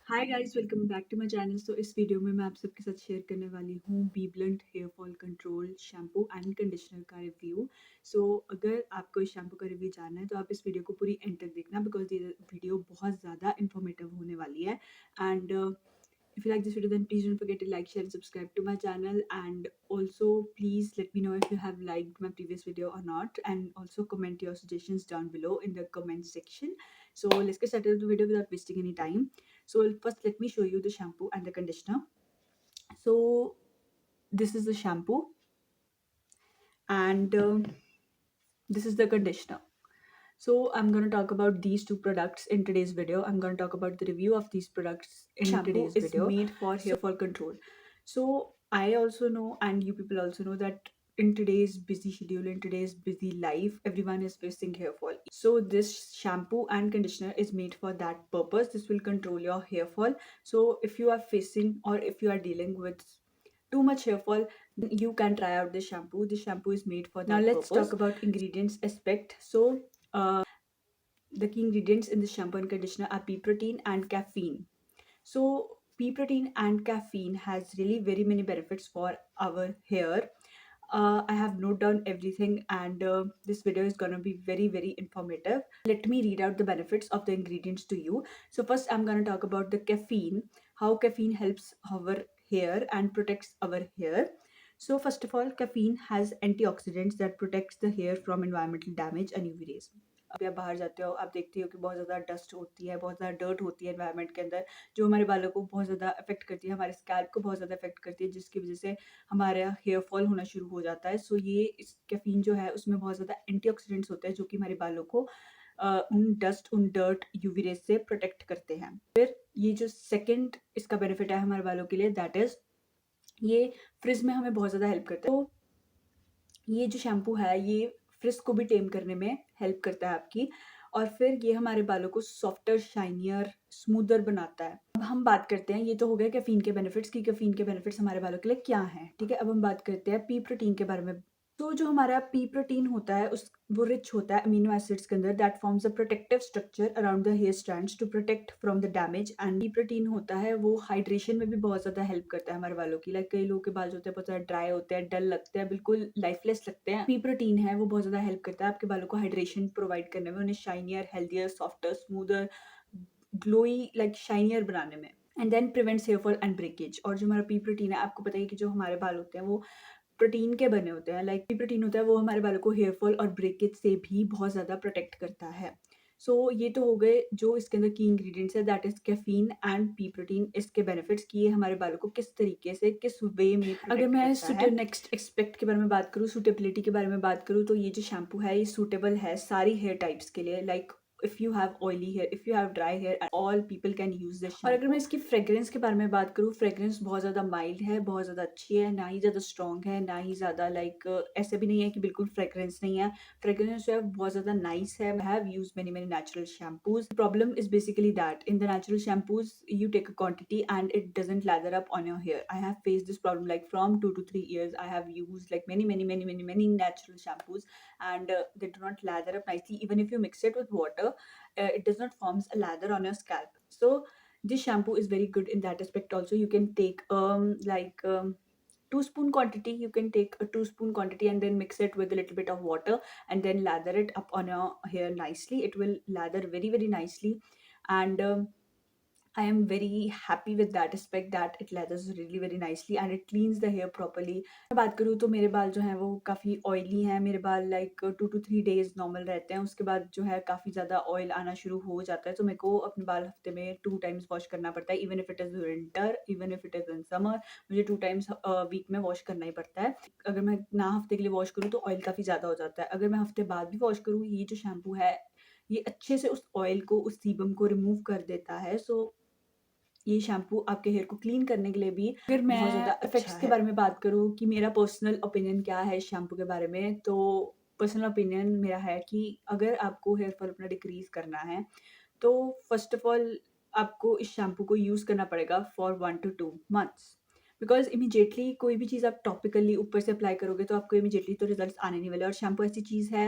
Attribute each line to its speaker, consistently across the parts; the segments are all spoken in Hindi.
Speaker 1: Hi guys, welcome back to my channel. तो इस वीडियो में मैं आप सबके साथ शेयर करने वाली हूँ B Blunt hair fall control shampoo and conditioner का रिव्यू। अगर आपको इस शैम्पू का रिव्यू जानना है तो आप इस वीडियो को पूरी एंड तक देखना, बिकॉज ये वीडियो बहुत ज़्यादा इंफॉर्मेटिव होने वाली है। And if you like this video, then please don't forget to like, share and subscribe to my channel, and also please let me know if you have liked my previous video or not, and also comment your suggestions down below in the comment section. So let's get started with the video without wasting any time. So first let me show you the shampoo and the conditioner. So this is the shampoo, and this is the conditioner. So I'm going to talk about these two products in today's video. I'm going to talk about the review of these products in today's video. Made for hair fall control. So I also know, and you people also know, that in today's busy schedule, in today's busy life, everyone is facing hair fall. So this shampoo and conditioner is made for that purpose. This will control your hair fall. So if you are facing or if you are dealing with too much hair fall, you can try out this shampoo. This shampoo is made for that. Now let's talk about ingredients aspect. So the key ingredients in this shampoo and conditioner are pea protein and caffeine. So pea protein and caffeine has really very many benefits for our hair. I have noted down everything, and this video is gonna be very informative. Let me read out the benefits of the ingredients to you. So first I'm gonna talk about the caffeine, how caffeine helps our hair and protects our hair. So first of all, caffeine has antioxidants that protects the hair from environmental damage and UV rays. अभी आप बाहर जाते हो, आप देखते हो कि बहुत ज़्यादा डस्ट होती है, बहुत ज़्यादा डर्ट होती है एनवायरनमेंट के अंदर, जो हमारे बालों को बहुत ज़्यादा अफेक्ट करती है, हमारे स्कैल्प को बहुत ज़्यादा अफेक्ट करती है, जिसकी वजह से हमारा हेयर फॉल होना शुरू हो जाता है। सो ये इस कैफीन जो है उसमें बहुत ज़्यादा एंटीऑक्सीडेंट्स होते हैं, जो कि हमारे बालों को उन डस्ट, उन डर्ट, यूवी रेज से प्रोटेक्ट करते हैं। फिर ये जो सेकेंड इसका बेनिफिट है हमारे बालों के लिए, दैट इज ये फ्रिज में हमें बहुत ज़्यादा हेल्प करता है। तो ये जो शैम्पू है ये फ्रिज को भी टेम करने में हेल्प करता है आपकी, और फिर ये हमारे बालों को सॉफ्टर, शाइनियर, स्मूदर बनाता है। अब हम बात करते हैं, ये तो हो गया कैफीन के बेनिफिट्स की कैफीन के बेनिफिट्स हमारे बालों के लिए क्या हैं, ठीक है। अब हम बात करते हैं पी प्रोटीन के बारे में। तो जो हमारा पी प्रोटीन होता है उस वो रिच होता है अमीनो एसिड्स के अंदर, that forms a protective structure around the hair strands to protect from the damage. And P protein होता है वो हाइड्रेशन में भी बहुत ज़्यादा हेल्प करता है हमारे बालों की। लाइक कई लोगों के बाल जो होते हैं बहुत ज़्यादा ड्राई होते हैं, डल लगते हैं, बिल्कुल लाइफलेस लगते हैं। पी प्रोटीन है वो बहुत ज़्यादा हेल्प करता है आपके बालों को हाइड्रेशन प्रोवाइड करने में, उन्हें shinier, healthier, softer, smoother, glowy, like shinier बनाने में। And then prevents hair fall and breakage. और जो हमारा पी प्रोटीन है, आपको पता है कि जो हमारे बाल होते हैं वो प्रोटीन के बने होते हैं। लाइक पी प्रोटीन होता है वो हमारे बालों को हेयर फॉल और ब्रेकेज से भी बहुत ज़्यादा प्रोटेक्ट करता है। ये तो हो गए जो इसके अंदर की इंग्रेडिएंट्स है, that is caffeine and P protein. इसके बेनिफिट्स कि ये हमारे बालों को किस तरीके से, किस वे में अगर मैं नेक्स्ट एक्सपेक्ट के बारे में बात करूँ, सूटेबिलिटी के बारे में बात करूँ, तो ये जो शैम्पू है ये सूटेबल है सारी हेयर टाइप्स के लिए। Like if you have oily hair, if you have dry hair, all people can use this shampoo. और अगर मैं इसकी फ्रेग्रेंस के बारे में बात करूँ, फ्रेग्रेंस बहुत ज़्यादा माइल्ड है, बहुत ज़्यादा अच्छी है, ना ही ज़्यादा स्ट्रॉन्ग है, ना ही ज़्यादा लाइक ऐसे भी नहीं है कि बिल्कुल फ्रेग्रेंस नहीं है। फ्रेग्रेंस जो है बहुत ज़्यादा नाइस है। I have used many natural shampoos. The problem is basically that in the natural shampoos you take a quantity and it doesn't lather up on your hair. I have faced this problem like from 2 to 3 years. I have used like many natural shampoos, and they do not lather up nicely. Even if you mix it with water, it does not forms a lather on your scalp. So this shampoo is very good in that aspect also. You can take 2 spoon quantity, you can take a 2 spoon quantity and then mix it with a little bit of water and then lather it up on your hair nicely. It will lather very nicely, and I am very happy with that aspect that it lathers really very nicely and it cleans the hair properly. मैं बात करूँ तो मेरे बाल जो हैं वो काफ़ी ऑयली हैं। मेरे बाल लाइक 2 to 3 days नॉर्मल रहते हैं, उसके बाद जो है काफ़ी ज़्यादा ऑयल आना शुरू हो जाता है। तो मेरे को अपने बाल हफ्ते में 2 times वॉश करना पड़ता है, even if it is winter, even if it is in summer, मुझे 2 times वीक में वॉश करना ही पड़ता है। अगर मैं ना हफ्ते के लिए वॉश करूँ तो ऑयल काफ़ी ज़्यादा हो जाता है। अगर मैं हफ्ते बाद भी वॉश करूँ, ये जो शैम्पू है ये अच्छे से उस ऑयल को, उस सीबम को रिमूव कर देता है। ये शैम्पू आपके हेयर को क्लीन करने के लिए भी अगर मैं बहुत ज़्यादा इफ़ेक्ट्स के बारे में बात करूँ कि मेरा पर्सनल ओपिनियन क्या है इस शैम्पू के बारे में, तो पर्सनल ओपिनियन मेरा है कि अगर आपको हेयर फॉल अपना डिक्रीज़ करना है, तो फर्स्ट ऑफ ऑल आपको इस शैम्पू को यूज़ करना पड़ेगा for 1 to 2 months। Because immediately कोई भी चीज़ आप टॉपिकली ऊपर से अप्लाई करोगे तो आपको इमीडिएटली तो रिज़ल्ट्स आने नहीं वाले। और शैम्पू ऐसी चीज़ है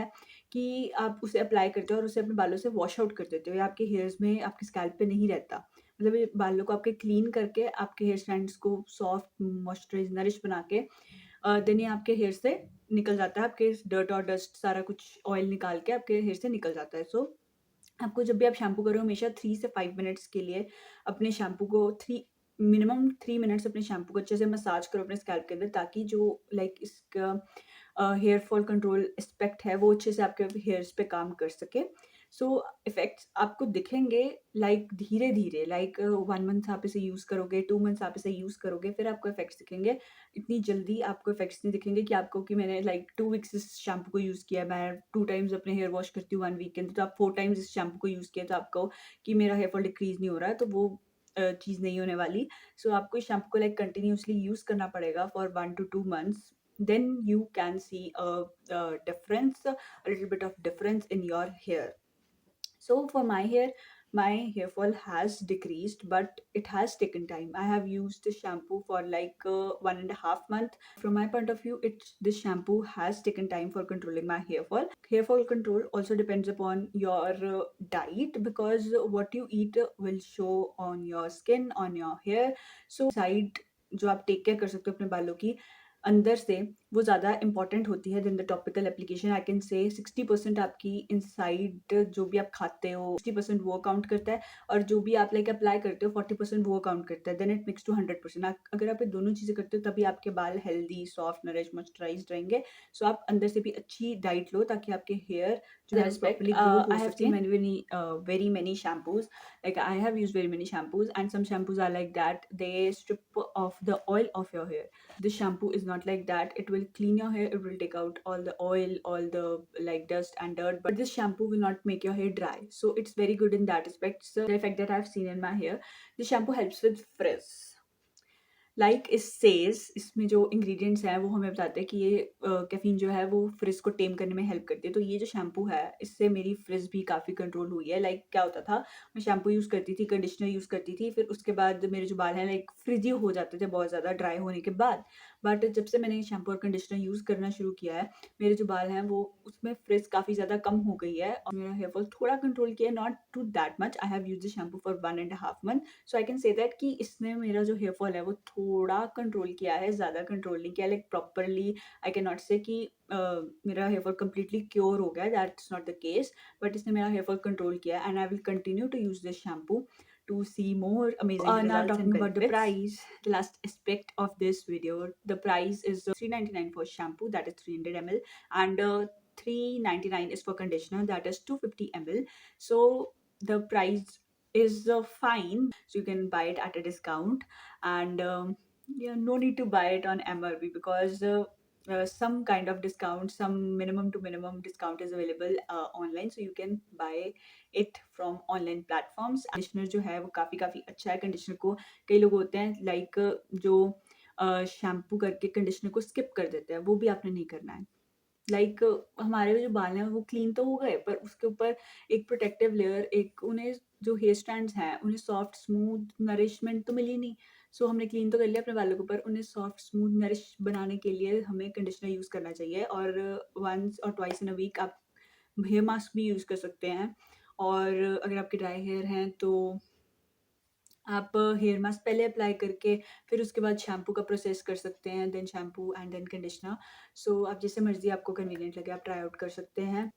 Speaker 1: कि आप उसे अप्लाई करते हो और उसे अपने बालों से वॉश आउट कर देते हो, या आपके हेयर्स में, आपके स्कैल्प पे नहीं रहता। मतलब ये बालों को आपके क्लीन करके आपके हेयर स्ट्रैंड्स को सॉफ्ट, मॉइस्चराइज़, नरिश बना के देन ये आपके हेयर से निकल जाता है, आपके डर्ट और डस्ट सारा कुछ ऑयल निकाल के आपके हेयर से निकल जाता है। सो आपको जब भी आप शैम्पू करो हमेशा 3 से 5 मिनट्स के लिए अपने शैम्पू को 3 मिनट्स अपने शैम्पू को अच्छे से मसाज करो अपने स्कैल्प के अंदर, ताकि जो लाइक इसका हेयर फॉल कंट्रोल एस्पेक्ट है वो अच्छे से आपके हेयर्स पे काम कर सके। सो इफ़ेक्ट्स आपको दिखेंगे लाइक धीरे-धीरे, लाइक 1 मंथ आप इसे यूज़ करोगे, 2 मंथ्स आप इसे यूज़ करोगे, फिर आपको इफ़ेक्ट्स दिखेंगे। इतनी जल्दी आपको इफ़ेक्ट्स नहीं दिखेंगे कि आपको कि मैंने लाइक 2 वीक्स इस शैम्पू को यूज़ किया है, मैं 2 टाइम्स अपने हेयर वॉश करती हूँ 1 वीक के अंदर, तो आप 4 टाइम्स इस शैम्पू को यूज़ किया तो आपको कि मेरा हेयर फॉल डिक्रीज़ नहीं हो रहा है, तो वो चीज़ नहीं होने वाली। सो आपको इस शैम्पू को लाइक कंटिन्यूअसली यूज़ करना पड़ेगा for 1 to 2 months, then you can see a difference, a little bit of difference in your hair. So for my hair fall has decreased, but it has taken time. I have used this shampoo for like 1.5 month. From my point of view, this shampoo has taken time for controlling my hair fall. Hair fall control also depends upon your diet, because what you eat will show on your skin, on your hair. So side जो आप टेक केयर कर सकते हो अपने बालों की अंदर से, वो ज़्यादा इम्पोर्टेंट होती है than the topical application. I can say 60% आपकी इनसाइड जो भी आप खाते हो 60% वो काउंट करता है, और जो भी आप लाइक अप्लाई करते हो 40% वो काउंट करता है, देन इट मिक्स टू 100%। अगर आप ये दोनों चीज़ें करते हो तभी आपके बाल हेल्दी, सॉफ्ट, नरिश, मॉइस्चराइज्ड रहेंगे। सो आप अंदर से भी अच्छी डाइट लो ताकि आपके हेयर जो है प्रॉपर्ली ग्रो हो सके। Very many shampoos, like I have used very many shampoos, and some shampoos are like that, they strip off the oil of your hair. This shampoo is not like that. It will clean your hair, it will take out all the oil, all the like dust and dirt, but this shampoo will not make your hair dry, so it's very good in that aspect. So the effect that I've seen in my hair, this shampoo helps with frizz. Like it says, इसमें जो इंग्रेडिएंट्स हैं वो हमें बताते हैं कि ये कैफ़ीन जो है वो फ्रिज को टेम करने में हेल्प करती है। तो ये जो शैम्पू है इससे मेरी फ्रिज भी काफ़ी कंट्रोल हुई है। लाइक क्या होता था, मैं शैम्पू यूज़ करती थी, कंडीशनर यूज़ करती थी, फिर उसके बाद मेरे जो बाल हैं लाइक फ्रिजी हो जाते थे बहुत ज़्यादा ड्राई होने के बाद। बट जब से मैंने शैम्पू और कंडीशनर यूज़ करना शुरू किया है, मेरे जो बाल हैं वो उसमें फ्रिज काफ़ी ज़्यादा कम हो गई है, और मेरा हेयर फॉल थोड़ा कंट्रोल किया है, not to that much. I have used this shampoo for 1.5 month, so I can say that कि इसने मेरा जो हेयर फॉल है वो थोड़ा कंट्रोल किया है, ज़्यादा कंट्रोल नहीं किया। Like properly I can not say कि मेरा हेयर फॉल कंप्लीटली क्योर हो गया, that's not the case, but इसने मेरा हेयर फॉल कंट्रोल किया and I will continue to use this shampoo to see more amazing results. Now talking about the price, the last aspect of this video, the price is 399 for shampoo, that is 300 ml, and 399 is for conditioner, that is 250 ml. So the price is fine, so you can buy it at a discount, and yeah, no need to buy it on MRP, because some kind of discount, some minimum to minimum discount is available online, so you can buy it from online platforms. Conditioner जो है वो काफ़ी काफ़ी अच्छा है। कंडीशनर को कई लोग होते हैं लाइक जो शैम्पू करके कंडीशनर को स्किप कर देते हैं, वो भी आपने नहीं करना है। लाइक हमारे जो बाल हैं वो क्लीन तो हो गए, पर उसके ऊपर एक प्रोटेक्टिव लेयर, एक उन्हें जो हेयर स्ट्रैंड्स हैं उन्हें सॉफ्ट, स्मूथ, नरिशमेंट तो मिली नहीं। सो हमने क्लीन तो कर लिया अपने बालों के ऊपर, उन्हें सॉफ्ट, स्मूथ, नरिश बनाने के लिए हमें कंडीशनर यूज़ करना चाहिए, और वंस और ट्वाइस इन अ वीक आप हेयर मास्क भी यूज़ कर सकते हैं। और अगर आपके ड्राई हेयर हैं तो आप हेयर मास्क पहले अप्लाई करके फिर उसके बाद शैम्पू का प्रोसेस कर सकते हैं, then shampoo and then conditioner. So आप जैसे मर्ज़ी आपको कन्वीनिएंट लगे आप ट्राई आउट कर सकते हैं।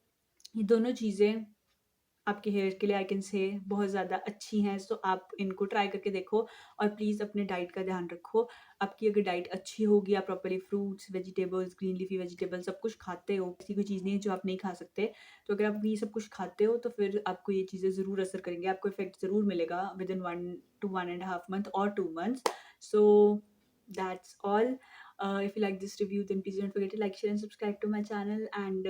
Speaker 1: ये दोनों चीज़ें आपके हेयर के लिए आई कैन से बहुत ज़्यादा अच्छी हैं, सो आप इनको ट्राई करके देखो, और प्लीज़ अपने डाइट का ध्यान रखो। आपकी अगर डाइट अच्छी होगी, आप properly fruits, vegetables, green leafy vegetables सब कुछ खाते हो, ऐसी कोई चीज़ नहीं है जो आप नहीं खा सकते। तो अगर आप ये सब कुछ खाते हो तो फिर आपको ये चीज़ें ज़रूर असर करेंगी, आपको इफ़ेक्ट ज़रूर मिलेगा within 1 to 1.5 month or 2 months। So that's all. If you like this review, then please don't forget to like, share and subscribe to my channel, and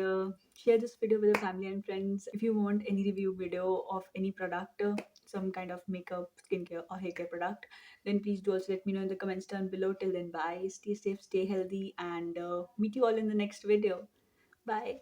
Speaker 1: share this video with your family and friends. If you want any review video of any product, some kind of makeup, skincare or hair care product, then please do also let me know in the comments down below. Till then, bye, stay safe, stay healthy, and meet you all in the next video. Bye.